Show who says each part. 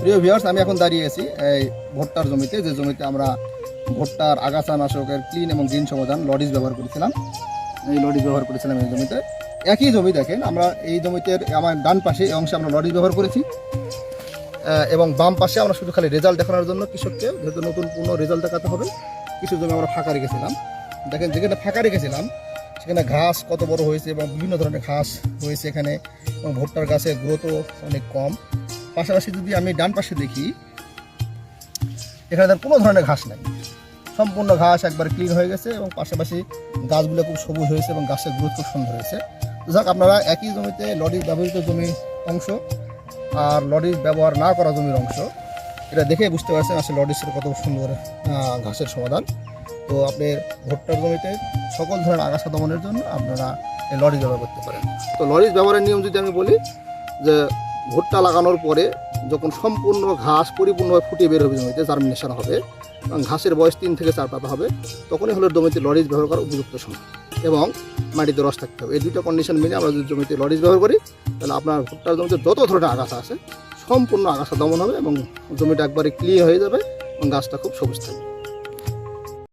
Speaker 1: প্রিয় ভিউয়ার্স, আমি এখন দাঁড়িয়ে আছি এই ভুট্টার জমিতে, যে জমিতে আমরা ভুট্টার আগাছানাশকের ক্লিন এবং গ্রিন সমাধান লডিস ব্যবহার করেছিলাম। এই লডিস ব্যবহার করেছিলাম এই জমিতে। একই জমি দেখেন, আমরা এই জমিতে আমার ডান পাশে এই অংশে আমরা লডিস ব্যবহার করেছি এবং বাম পাশে আমরা শুধু খালি রেজাল্ট দেখানোর জন্য কৃষককে, যেহেতু নতুন পূর্ণ রেজাল্ট দেখাতে হবে, কিছু জমি আমরা ফাঁকা রেখেছিলাম। দেখেন যেখানে ফাঁকা রেখেছিলাম সেখানে ঘাস কত বড় হয়েছে এবং বিভিন্ন ধরনের ঘাস হয়েছে এখানে, এবং ভুট্টার গাছের গ্রোথও অনেক কম। পাশাপাশি যদি আমি ডান পাশে দেখি, এখানে কোনো ধরনের ঘাস নাই, সম্পূর্ণ ঘাস একবার ক্লিন হয়ে গেছে এবং পাশাপাশি গাছগুলো খুব সবুজ হয়েছে এবং গাছের গ্রোথ খুব সুন্দর হয়েছে। যাক, আপনারা একই জমিতে লডিস ব্যবহৃত জমির অংশ আর লডিস ব্যবহার না করা জমির অংশ, এটা দেখে বুঝতে পারছেন আসলে লডিসের কত সুন্দর ঘাসের সমাধান। তো আপনি ভুট্টার জমিতে সকল ধরনের আগাছা দমনের জন্য আপনারা এই লডিস ব্যবহার করতে পারেন। তো লডিস ব্যবহারের নিয়ম যদি আমি বলি, যে ভুট্টা লাগানোর পরে যখন সম্পূর্ণ ঘাস পরিপূর্ণভাবে ফুটিয়ে বের হবে জমিতে, জার্মিনেশন হবে এবং ঘাসের বয়স 3 থেকে 4 পাতা হবে, তখনই হলো জমিতে লডিস ব্যবহার করার উপযুক্ত সময়, এবং মাটিতে রস থাকতে হবে। এই দুটো কন্ডিশন মেনে আমরা যদি জমিতে লডিস ব্যবহার করি, তাহলে আপনার ভুট্টার জমিতে যত ধরনের আগাছা আছে সম্পূর্ণ আগাছা দমন হবে এবং জমিটা একবারে ক্লিয়ার হয়ে যাবে এবং গাছটা খুব সবুজ থাকবে।